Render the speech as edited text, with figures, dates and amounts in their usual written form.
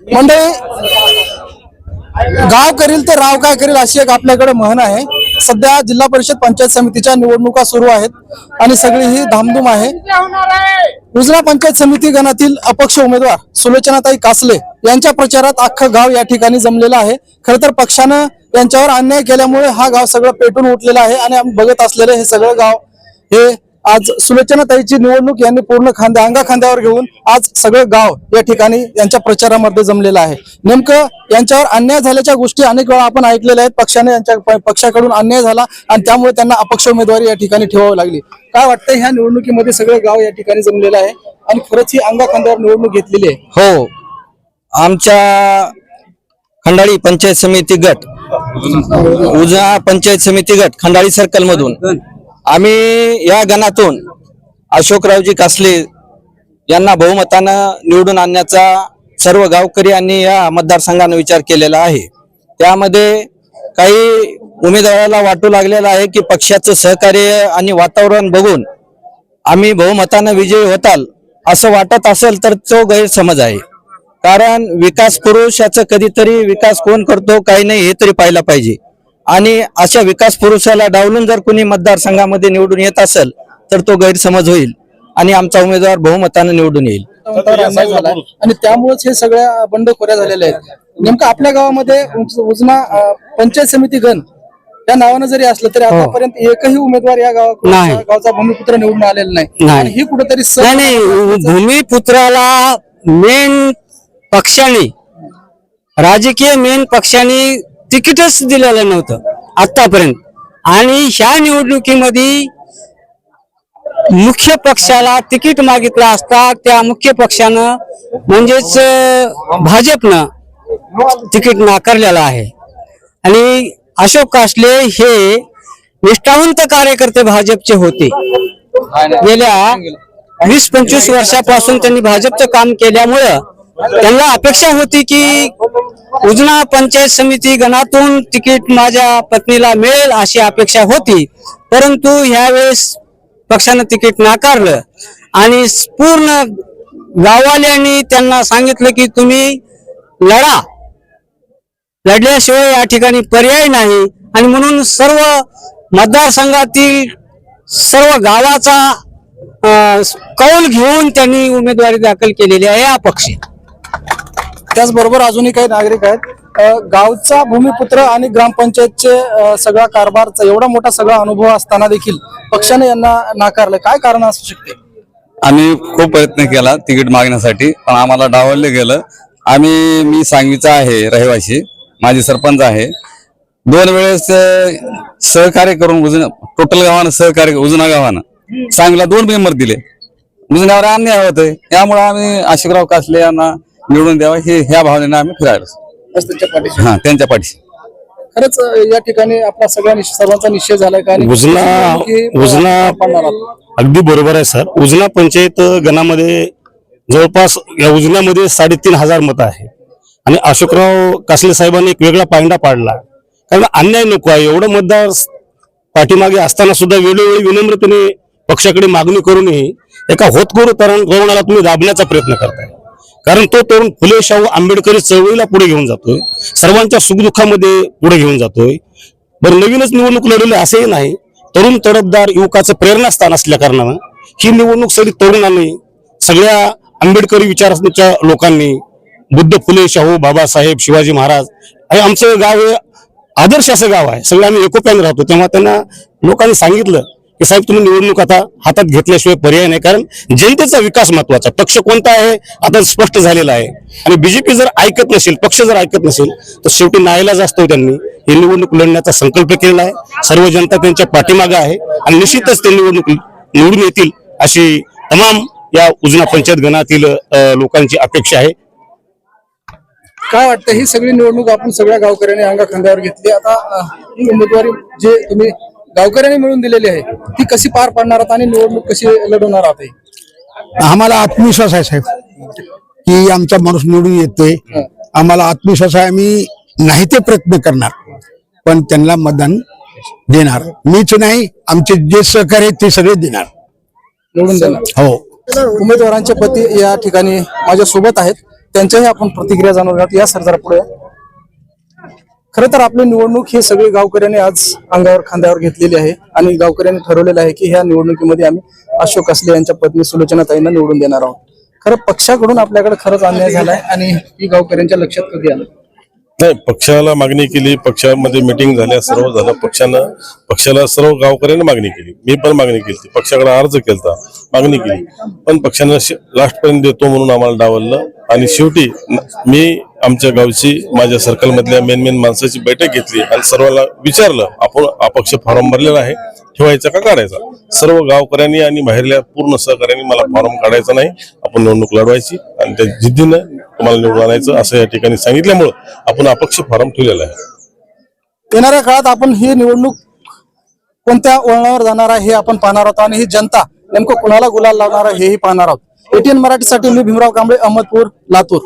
मंडळी, गाव करील तर राव काय करील अशी एक आपल्याकडे म्हण आहे। सध्या जिल्हा परिषद पंचायत समितीच्या निवडणुका सुरू आहेत आणि सगळी ही धामधूम आहे। उजना पंचायत समिती गणातील अपक्ष उमेदवार सुलोचनाताई कासले यांच्या प्रचारात अख्खं गाव या ठिकाणी जमलेलं आहे। खरं तर पक्षानं यांच्यावर अन्याय केल्यामुळे हा गाव सगळं पेटून उठलेलं आहे आणि आम्ही बघत असलेले हे सगळं गाव हे आज सुलोचनाताईची निवडणूक यांनी पूर्ण अंगाखांद्यावर घेऊन आज सगळं गाव या ठिकाणी यांच्या प्रचारामध्ये जमलेलं आहे। नेमकं यांच्यावर अन्याय झाल्याच्या गोष्टी अनेक वेळा आपण ऐकलेल्या आहेत। यांच्या पक्षाकडून अन्याय झाला आणि त्यामुळे त्यांना अपक्ष उमेदवारी या ठिकाणी ठेवावी लागली। काय वाटतं, ह्या निवडणुकीमध्ये सगळं गाव या ठिकाणी जमलेलं आहे आणि खरंच ही अंगाखांद्यावर निवडणूक घेतलेली आहे? हो, आमच्या खंडाळी पंचायत समिती गट, उजना पंचायत समिती गट खंडाळी सर्कल मधून आम्ही या गणातून अशोकरावजी कासले यांना बहुमतानं निवडून आणण्याचा सर्व गावकरी आणि या मतदारसंघाने विचार केलेला आहे। त्यामध्ये काही उमेदवाराला वाटू लागलेला आहे की पक्षाचं सहकार्य आणि वातावरण बघून आम्ही बहुमतानं विजयी होताल असं वाटत असेल तर तो गैरसमज आहे। कारण विकास पुरुष याचं कधीतरी विकास कोण करतो काही नाही हे तरी पाहायला पाहिजे आणि अशा विकास पुरुषाला डावलून जर कोणी मतदारसंघामध्ये निवडून येत असेल तर तो गैरसमज होईल आणि आमचा उमेदवार बहुमतानं निवडून येईल आणि त्यामुळेच हे सगळ्या बंडखोऱ्या झालेल्या आहेत। नेमकं आपल्या गावामध्ये उजना पंचायत समिती गण या नावानं जरी असलं तरी आतापर्यंत एकही उमेदवार या गावचा भूमिपुत्र निवडून आलेला नाही। ही कुठेतरी भूमिपुत्राला मेन पक्षाने, राजकीय मेन पक्षाने तिकीटच दिलेलं नव्हतं आतापर्यंत आणि ह्या निवडणुकीमध्ये मुख्य पक्षाला तिकीट मागितलं असता त्या मुख्य पक्षानं म्हणजेच भाजपनं तिकीट नाकारलेलं आहे आणि अशोक कासले हे निष्ठावंत कार्यकर्ते भाजपचे होते। गेल्या 20-25 वर्षापासून त्यांनी भाजपचं काम केल्यामुळं त्यांना अपेक्षा होती की उजना पंचायत समिती गणातून तिकीट माझ्या पत्नीला मिळेल अशी अपेक्षा होती, परंतु ह्यावेळेस पक्षानं तिकीट नाकारलं आणि पूर्ण गाववाल्यांनी त्यांना सांगितलं की तुम्ही लढल्याशिवाय या ठिकाणी पर्याय नाही आणि म्हणून सर्व मतदारसंघातील सर्व गावाचा कौल घेऊन त्यांनी उमेदवारी दाखल केलेली आहे अपक्ष। त्याचबरोबर अजूनही काही नागरिक आहेत। गावचा भूमिपुत्र आणि ग्रामपंचायतचे सगळा कारभारचा एवढा मोठा सगळा अनुभव असताना देखील पक्षाने यांना नाकारलं, काय कारण असू शकते? आम्ही खूप प्रयत्न केला तिकीट मागण्यासाठी पण आम्हाला डावलले गेलं। मी सांगवीचा आहे रहिवासी, माझे सरपंच आहे। 2 वेळेस सहकार्य करून टोटल गावानं सहकार्य उजना गावानं सांगवीला 2 मेंबर दिले, उजण्यावर अन्याय होतोय। त्यामुळे आम्ही अशोकराव कासले यांना निवडून द्यावा ह्या भावनेने आम्ही फिरायला त्यांच्या पाठीशी। खरंच या ठिकाणी आपला सर्वांचा निश्चय झालाय का? उजना अगदी बरोबर आहे सर। उजना पंचायत गणामध्ये जवळपास या उजन्यामध्ये 3,500 मतं आहे आणि अशोकराव कासले साहेबांनी एक वेगळा पायंडा पाडला, कारण अन्याय नको आहे। एवढं मतदार पाठीमागे असताना सुद्धा वेळोवेळी विनम्रतेने पक्षाकडे मागणी करूनही एका होतकरू तरुणाला तुम्ही दाबण्याचा प्रयत्न करताय, कारण तो तरुण फुले शाहू आंबेडकरी चळवळीला पुढे घेऊन जातोय, सर्वांच्या सुखदुःखामध्ये पुढे घेऊन जातोय। बरं, नवीनच निवडणूक लढवली असंही नाही, तरुण तडफदार युवकाचं प्रेरणास्थान असल्या कारणानं ही निवडणूक सगळी तरुणांनी, सगळ्या आंबेडकरी विचारांच्या लोकांनी, बुद्ध फुले शाहू बाबासाहेब शिवाजी महाराज हे आमचं गाव हे आदर्श असं गाव आहे, सगळे आम्ही एकोप्याने राहतो। तेव्हा त्यांना लोकांनी सांगितलं की साहेब तुम्ही निवडणूक आता हातात घेतल्याशिवाय पर्याय नाही, कारण जनतेचा विकास महत्वाचा, पक्ष कोणता आहे आता स्पष्ट झालेला आहे आणि बीजेपी जर ऐकत नसेल, पक्ष जर ऐकत नसेल तर शेवटी नाईलाज असतो। त्यांनी ही निवडणूक लढण्याचा संकल्प केलेला आहे, सर्व जनता त्यांच्या पाठीमागे आहे आणि निश्चितच ते निवडणूक निवडून येतील अशी तमाम या उजना पंचायत गणातील लोकांची अपेक्षा आहे। काय वाटतं, ही सगळी निवडणूक आपण सगळ्या गावकऱ्यांनी अंगाखांद्यावर घेतली, आता ही उमेदवारी जे तुम्ही गावकऱ्यांनी मिळून दिलेली आहे ती कशी पार पाडणार आहात आणि निवडणूक कशी लढवणार आहात? आम्हाला आत्मविश्वास आहे साहेब की आमचा माणूस निवडून येतोय, आम्हाला आत्मविश्वास आहे। आम्ही नाही ते प्रयत्न करणार पण त्यांना मतदान देणार, मीच नाही आमचे जे सहकारी ते सगळे देणार, निवडून देणार। हो। उमेदवारांचे पती या ठिकाणी माझ्या सोबत आहेत, त्यांच्याही आपण प्रतिक्रिया जाणून घेऊयात. या सर जरा पुढे या. खरं तर आपली निवडणूक ही सगळी गावकऱ्यांनी आज अंगावर खांद्यावर घेतलेली आहे आणि गावकऱ्यांनी ठरवलेलं आहे की ह्या निवडणुकीमध्ये आम्ही अशोक कसले यांच्या पत्नी सुलोचनाताईंना निवडून देणार आहोत. खरं पक्षाकडून आपल्याकडे खरंच अन्याय झालाय आणि ही गावकऱ्यांच्या लक्षात कधी आलं? नाही, पक्षाला मागणी केली, पक्षामध्ये मिटिंग झाल्या, सर्व झालं. पक्षाला सर्व गावकऱ्यांनी मागणी केली, मी पण मागणी केली, पक्षाकडे अर्ज केलता, मागणी केली, पण पक्षानं लास्ट पर्यंत देतो म्हणून आम्हाला डावललं. आणि शेवटी मी आमच्या गावची माझ्या सर्कल मधल्या मेन माणसाची बैठक घेतली आणि सर्वांना विचारलं, आपण अपक्ष फॉर्म भरलेला आहे, ठेवायचा का काढायचा? सर्व गावकऱ्यांनी आणि बाहेरल्या पूर्ण सहकार्यांनी मला फॉर्म काढायचा नाही, आपण निवडणूक लढवायची आणि त्या जिद्दीनं तुम्हाला निवडून आणायचं असं या ठिकाणी सांगितल्यामुळं आपण अपक्ष फॉर्म ठेवलेला आहे. येणाऱ्या काळात आपण ही निवडणूक कोणत्या वळणावर जाणार आहे हे आपण पाहणार आहोत आणि ही जनता नेमकं कुणाला गुलाल लावणार आहे हेही पाहणार आहोत. ATN मराठीसाठी मी भीमराव कांबळे, अहमदपूर, लातूर.